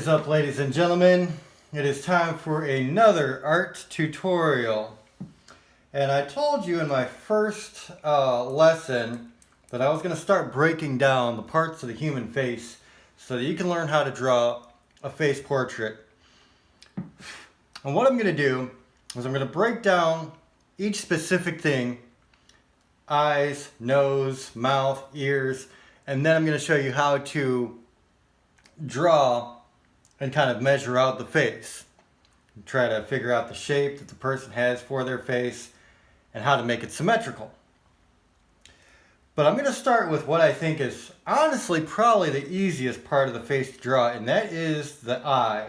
is up, ladies and gentlemen? It is time for another art tutorial. And I told you in my first lesson that I was going to start breaking down the parts of the human face so that you can learn how to draw a face portrait. And what I'm going to do is I'm going to break down each specific thing: eyes, nose, mouth, ears, and then I'm going to show you how to draw and kind of measure out the face. Try to figure out the shape that the person has for their face and how to make it symmetrical. But I'm going to start with what I think is honestly probably the easiest part of the face to draw, and that is the eye.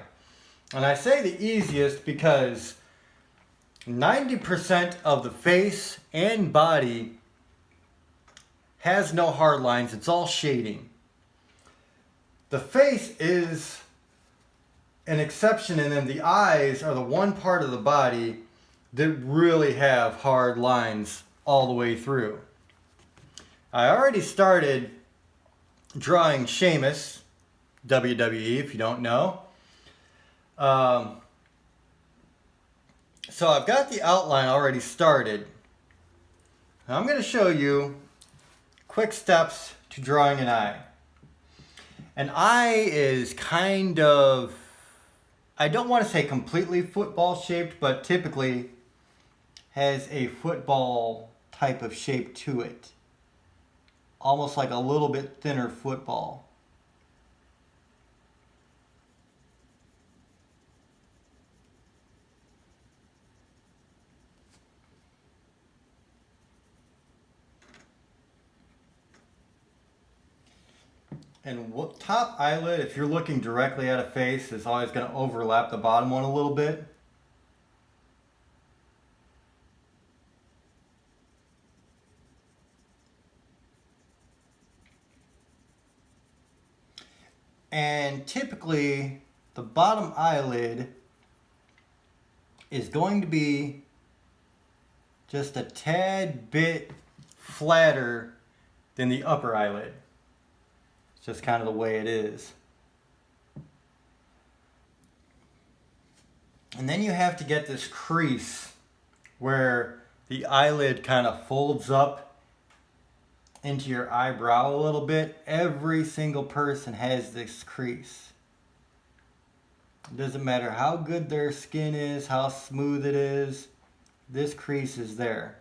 And I say the easiest because 90% of the face and body has no hard lines. It's all shading. The face is an exception, and then the eyes are the one part of the body that really have hard lines all the way through. I already started drawing Sheamus, WWE, if you don't know. So I've got the outline already started. Now I'm going to show you quick steps to drawing an eye. An eye is kind of, I don't want to say completely football shaped, but typically has a football type of shape to it. Almost like a little bit thinner football. And top eyelid, if you're looking directly at a face, is always going to overlap the bottom one a little bit. And typically, the bottom eyelid is going to be just a tad bit flatter than the upper eyelid. It's just kind of the way it is. And then you have to get this crease where the eyelid kind of folds up into your eyebrow a little bit. Every single person has this crease. It doesn't matter how good their skin is, how smooth it is, this crease is there.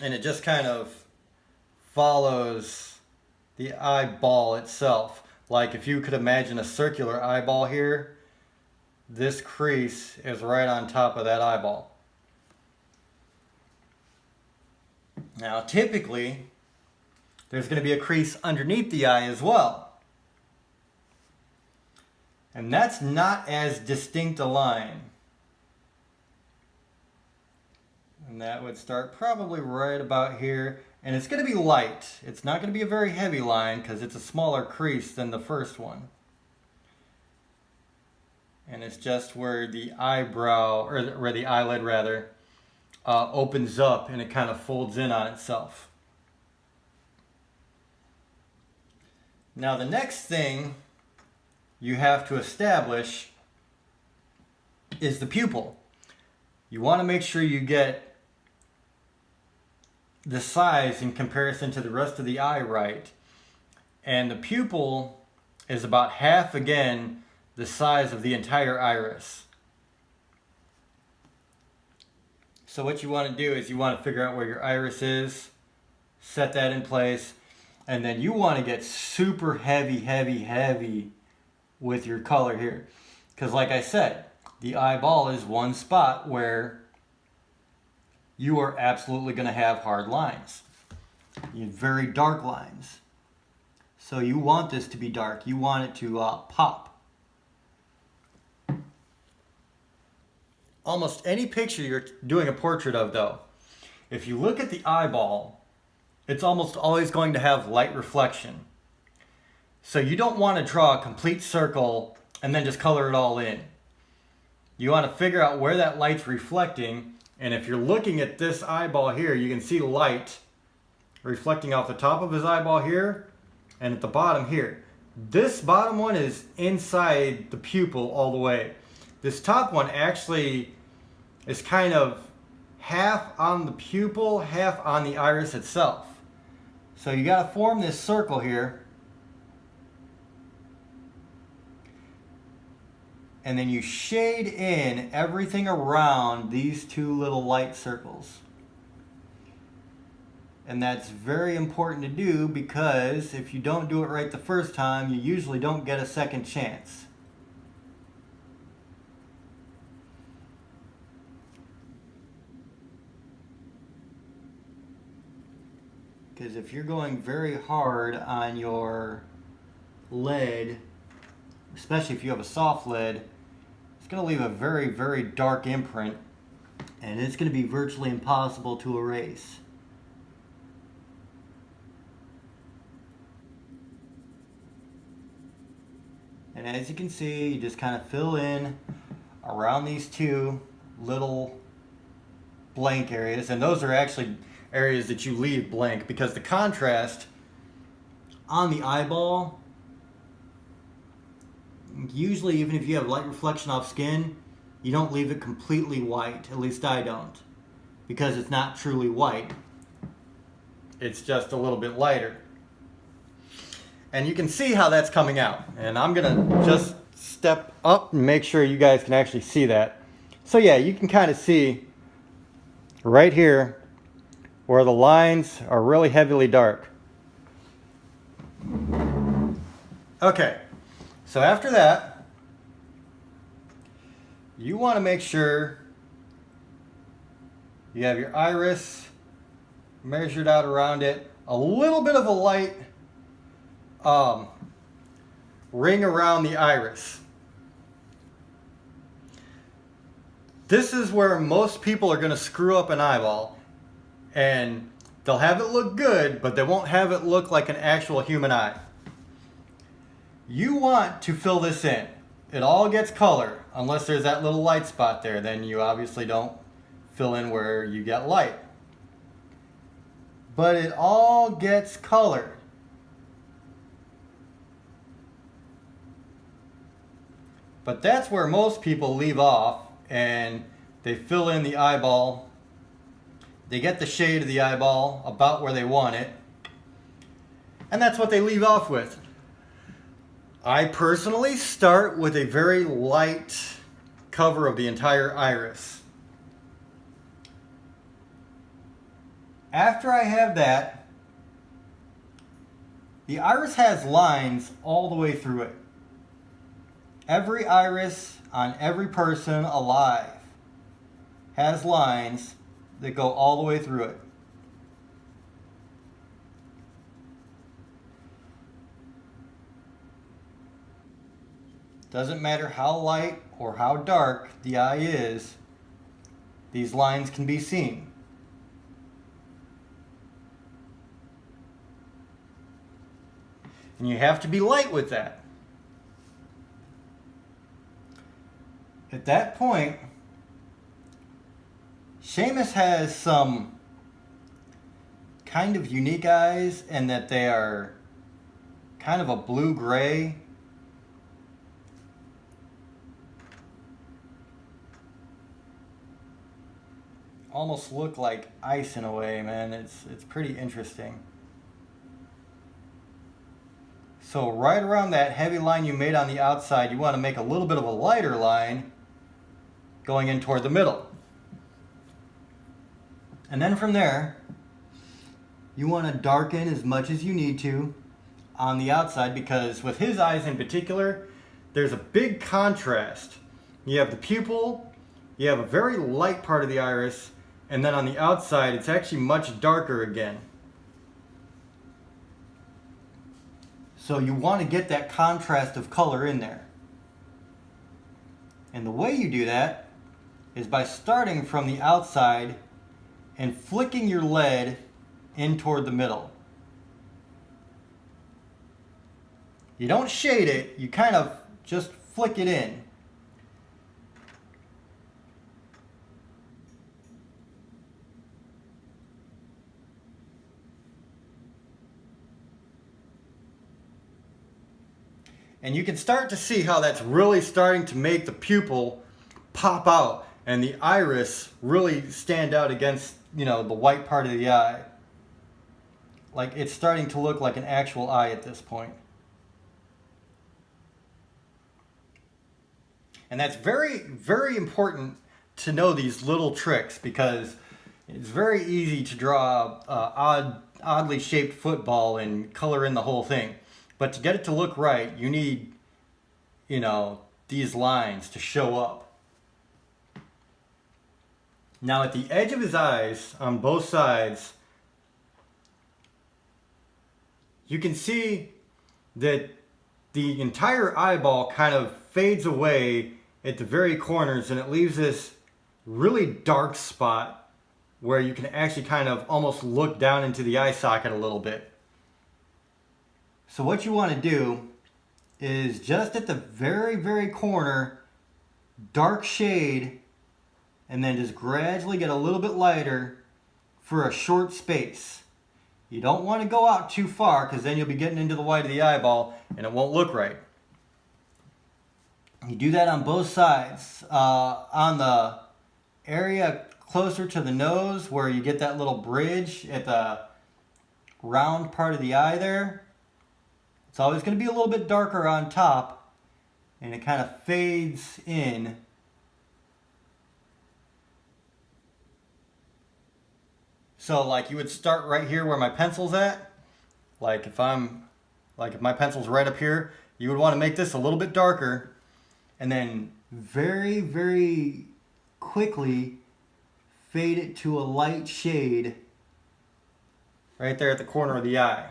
And it just kind of follows the eyeball itself. Like if you could imagine a circular eyeball here, this crease is right on top of that eyeball. Now typically, there's going to be a crease underneath the eye as well. And that's not as distinct a line. And that would start probably right about here. And it's going to be light. It's not going to be a very heavy line because it's a smaller crease than the first one. And it's just where the eyebrow, or where the eyelid rather, opens up and it kind of folds in on itself. Now the next thing you have to establish is the pupil. You want to make sure you get the size in comparison to the rest of the eye right. And the pupil is about half, again, the size of the entire iris. So what you want to do is you want to figure out where your iris is, set that in place, and then you want to get super heavy with your color here. Because like I said, the eyeball is one spot where you are absolutely going to have hard lines. You have very dark lines. So you want this to be dark. You want it to pop. Almost any picture you're doing a portrait of, though, if you look at the eyeball, it's almost always going to have light reflection. So you don't want to draw a complete circle and then just color it all in. you want to figure out where that light's reflecting. And if you're looking at this eyeball here, you can see light reflecting off the top of his eyeball here and at the bottom here. This bottom one is inside the pupil all the way. This top one actually is kind of half on the pupil, half on the iris itself. So you got to form this circle here. And then you shade in everything around these two little light circles. And that's very important to do, because if you don't do it right the first time, you usually don't get a second chance. Because if you're going very hard on your lid, especially if you have a soft lid, it's going to leave a very, very dark imprint, and it's going to be virtually impossible to erase. And as you can see, you just kind of fill in around these two little blank areas, and those are actually areas that you leave blank because the contrast on the eyeball, usually even if you have light reflection off skin, you don't leave it completely white. At least I don't, because it's not truly white. It's just a little bit lighter. And you can see how that's coming out. And I'm gonna just step up and make sure you guys can actually see that. So yeah, you can kind of see right here where the lines are really heavily dark. Okay, so after that, you want to make sure you have your iris measured out around it, a little bit of a light ring around the iris. This is where most people are going to screw up an eyeball, and they'll have it look good, but they won't have it look like an actual human eye. You want to fill this in. It all gets color, unless there's that little light spot there, then you obviously don't fill in where you get light. But it all gets colored. But that's where most people leave off, and they fill in the eyeball. They get the shade of the eyeball about where they want it, and that's what they leave off with. I personally start with a very light cover of the entire iris. After I have that, the iris has lines all the way through it. Every iris on every person alive has lines that go all the way through it. Doesn't matter how light or how dark the eye is, these lines can be seen. And you have to be light with that. At that point, Seamus has some kind of unique eyes in that they are kind of a blue-gray. Almost look like ice in a way, man. It's pretty interesting. So right around that heavy line you made on the outside, you want to make a little bit of a lighter line going in toward the middle. And then from there, you want to darken as much as you need to on the outside, because with his eyes in particular, there's a big contrast. You have the pupil, you have a very light part of the iris, and then on the outside, it's actually much darker again. So you want to get that contrast of color in there. And the way you do that is by starting from the outside and flicking your lead in toward the middle. You don't shade it, you kind of just flick it in. And you can start to see how that's really starting to make the pupil pop out and the iris really stand out against, you know, the white part of the eye. Like it's starting to look like an actual eye at this point. And that's very, very important to know these little tricks, because it's very easy to draw a oddly shaped football and color in the whole thing. But to get it to look right, you need, you know, these lines to show up. Now at the edge of his eyes, on both sides, you can see that the entire eyeball kind of fades away at the very corners, and it leaves this really dark spot where you can actually kind of almost look down into the eye socket a little bit. So what you want to do is just at the very, very corner, dark shade, and then just gradually get a little bit lighter for a short space. You don't want to go out too far, because then you'll be getting into the white of the eyeball and it won't look right. You do that on both sides. On the area closer to the nose, where you get that little bridge at the round part of the eye there, it's always going to be a little bit darker on top, and it kind of fades in. So like you would start right here where my pencil's at. Like if my pencil's right up here, you would want to make this a little bit darker, and then very, very quickly fade it to a light shade right there at the corner of the eye.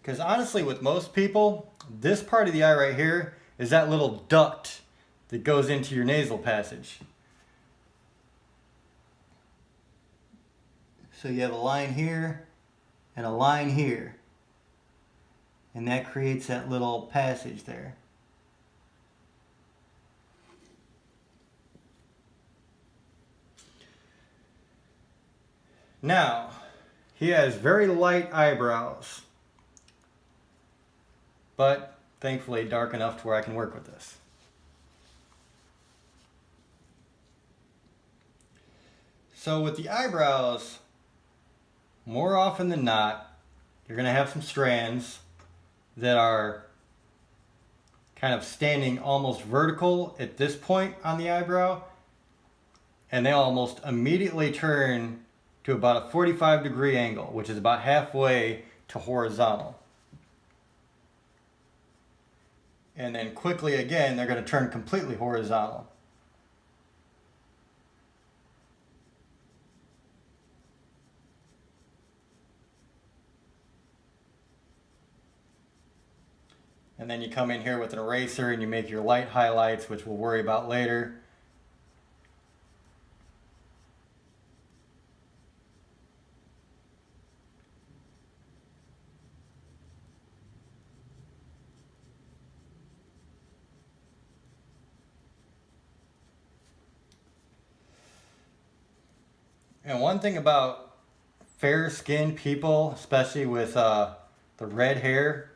Because honestly, with most people, this part of the eye right here is that little duct that goes into your nasal passage. So you have a line here and a line here, and that creates that little passage there. Now, he has very light eyebrows, but thankfully dark enough to where I can work with this. So with the eyebrows, more often than not, you're going to have some strands that are kind of standing almost vertical at this point on the eyebrow, and they almost immediately turn to about a 45-degree angle, which is about halfway to horizontal. And then quickly again, they're going to turn completely horizontal. And then you come in here with an eraser and you make your light highlights, which we'll worry about later. And one thing about fair-skinned people, especially with the red hair,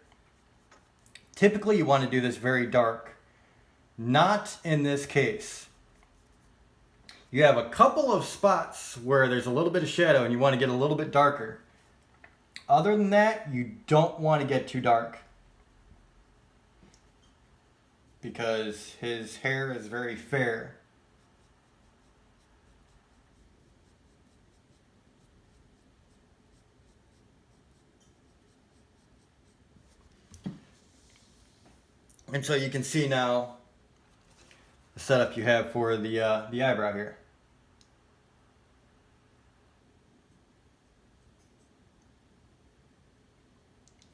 typically you want to do this very dark. Not in this case. You have a couple of spots where there's a little bit of shadow and you want to get a little bit darker. Other than that, you don't want to get too dark, because his hair is very fair. And so you can see now the setup you have for the eyebrow here.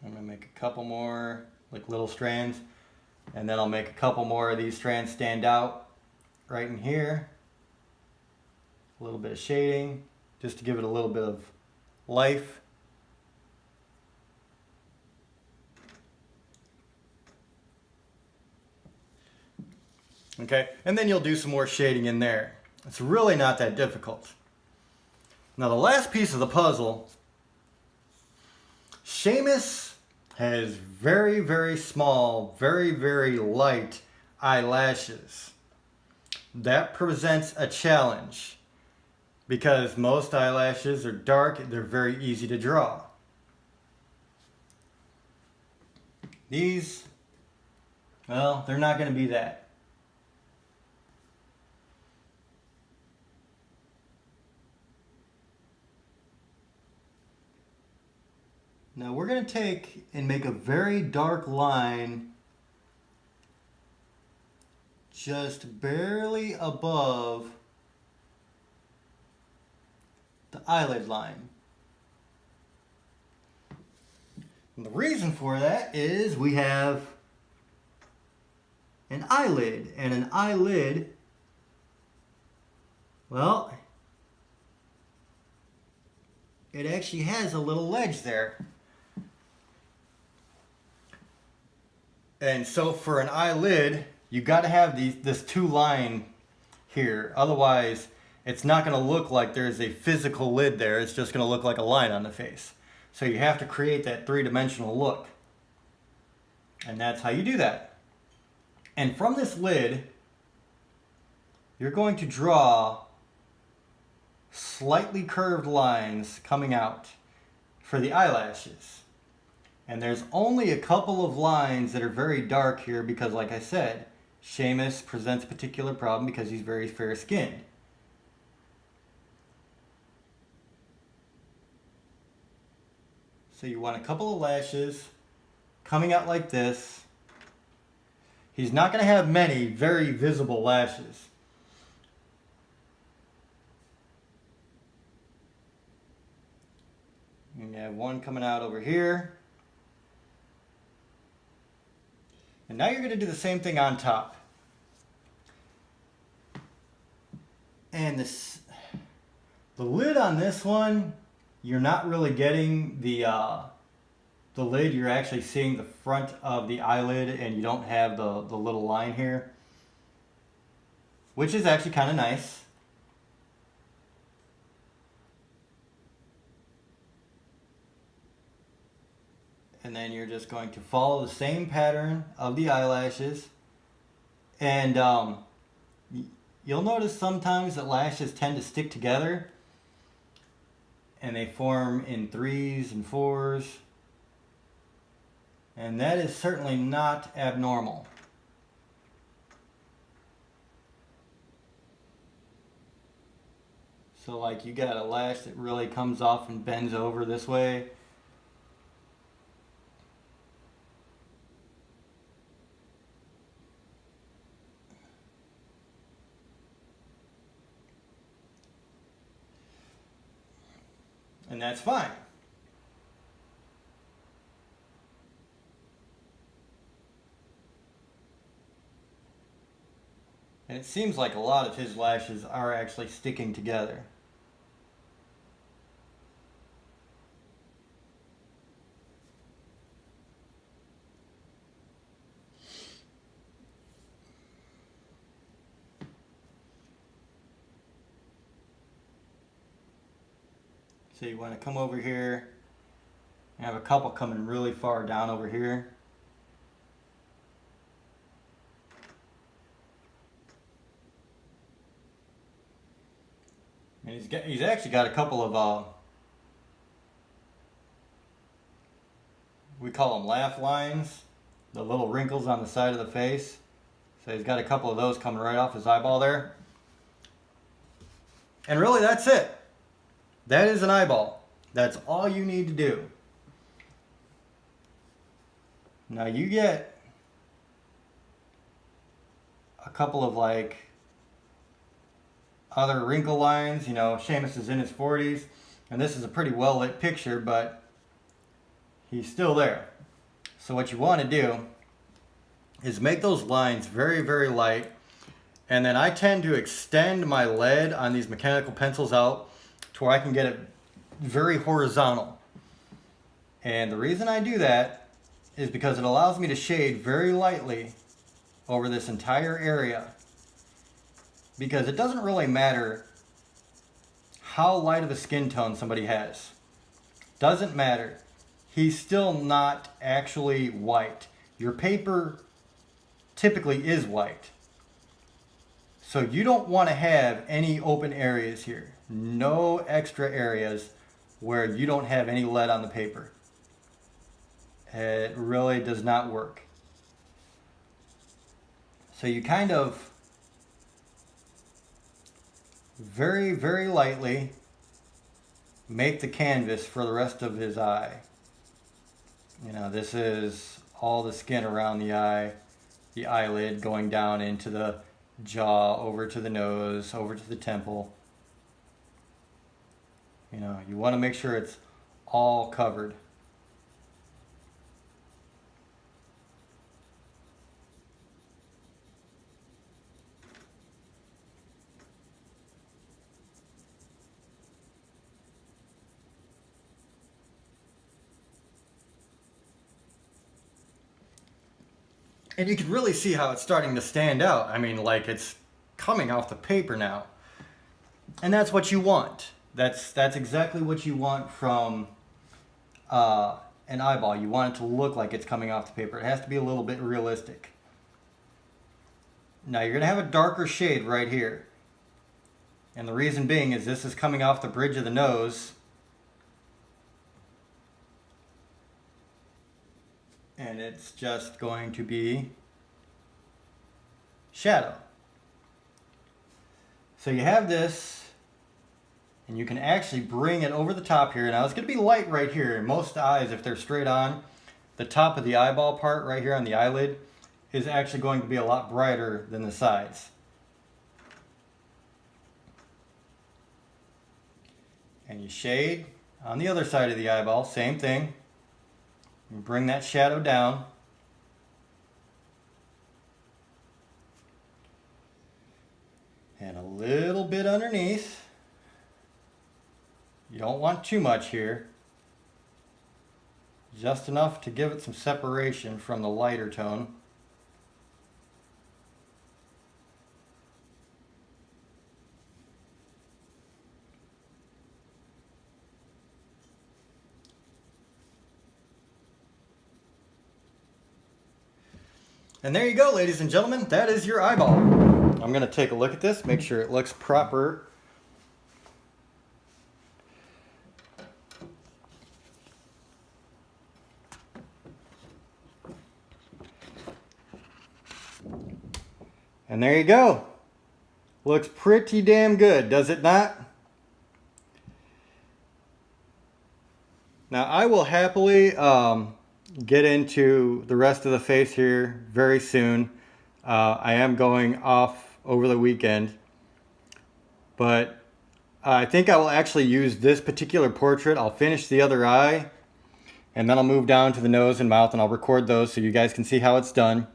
I'm going to make a couple more like little strands, and then I'll make a couple more of these strands stand out right in here. A little bit of shading just to give it a little bit of life. Okay, and then you'll do some more shading in there. It's really not that difficult. Now the last piece of the puzzle, Seamus has very, very small, very, very light eyelashes. That presents a challenge because most eyelashes are dark, they're very easy to draw. These, well, they're not going to be that. Now we're going to take and make a very dark line just barely above the eyelid line. And the reason for that is we have an eyelid, and an eyelid, well, it actually has a little ledge there. And so for an eyelid, you got to have this two line here. Otherwise, it's not going to look like there's a physical lid there. It's just going to look like a line on the face. So you have to create that three-dimensional look. And that's how you do that. And from this lid, you're going to draw slightly curved lines coming out for the eyelashes. And there's only a couple of lines that are very dark here because, like I said, Seamus presents a particular problem because he's very fair-skinned. So you want a couple of lashes coming out like this. He's not going to have many very visible lashes. And you have one coming out over here. And now you're going to do the same thing on top. And the lid on this one, you're not really getting the lid. You're actually seeing the front of the eyelid, and you don't have the little line here, which is actually kind of nice. And then you're just going to follow the same pattern of the eyelashes. And you'll notice sometimes that lashes tend to stick together. And they form in 3s and 4s. And that is certainly not abnormal. So like you got a lash that really comes off and bends over this way. And that's fine. And it seems like a lot of his lashes are actually sticking together. So you want to come over here and have a couple coming really far down over here. And he's actually got a couple of we call them laugh lines, the little wrinkles on the side of the face. So he's got a couple of those coming right off his eyeball there. And really that's it. That is an eyeball. That's all you need to do. Now you get a couple of like other wrinkle lines. You know, Seamus is in his 40s, and this is a pretty well lit picture, but he's still there. So what you want to do is make those lines very, very light, and then I tend to extend my lead on these mechanical pencils out to where I can get it very horizontal. And the reason I do that is because it allows me to shade very lightly over this entire area. because it doesn't really matter how light of a skin tone somebody has. Doesn't matter. He's still not actually white. Your paper typically is white. So you don't want to have any open areas here. No extra areas where you don't have any lead on the paper. It really does not work. So you kind of very, very lightly make the canvas for the rest of his eye. You know, this is all the skin around the eye, the eyelid going down into the jaw, over to the nose, over to the temple. You know, you want to make sure it's all covered. And you can really see how it's starting to stand out. I mean, like it's coming off the paper now. And that's what you want. That's exactly what you want from an eyeball. You want it to look like it's coming off the paper. It has to be a little bit realistic. Now you're going to have a darker shade right here. And the reason being is this is coming off the bridge of the nose. And it's just going to be shadow. So you have this, and you can actually bring it over the top here. Now it's going to be light right here. Most eyes, if they're straight on, the top of the eyeball part right here on the eyelid is actually going to be a lot brighter than the sides. And you shade on the other side of the eyeball, same thing. Bring that shadow down. And a little bit underneath. You don't want too much here. Just enough to give it some separation from the lighter tone. And there you go, ladies and gentlemen, that is your eyeball. I'm going to take a look at this, make sure it looks proper. And there you go. Looks pretty damn good, does it not? Now I will happily get into the rest of the face here very soon. I am going off over the weekend, but I think I will actually use this particular portrait. I'll finish the other eye, and then I'll move down to the nose and mouth, and I'll record those so you guys can see how it's done.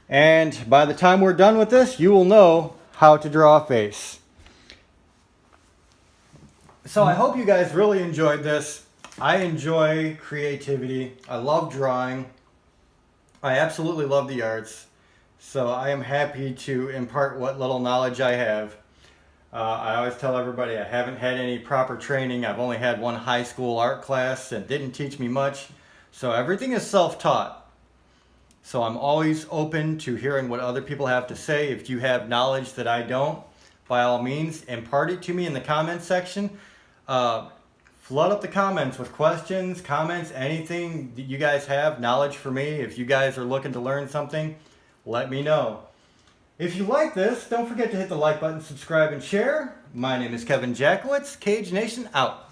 And by the time we're done with this, you will know how to draw a face. So I hope you guys really enjoyed this. I enjoy creativity. I love drawing. I absolutely love the arts. So I am happy to impart what little knowledge I have. I always tell everybody I haven't had any proper training. I've only had one high school art class that didn't teach me much. So everything is self-taught. So I'm always open to hearing what other people have to say. If you have knowledge that I don't, by all means, impart it to me in the comments section. Flood up the comments with questions, comments, anything that you guys have, knowledge for me. If you guys are looking to learn something, let me know. If you like this, don't forget to hit the like button, subscribe, and share. My name is Kevin Jackowitz. Cage Nation out.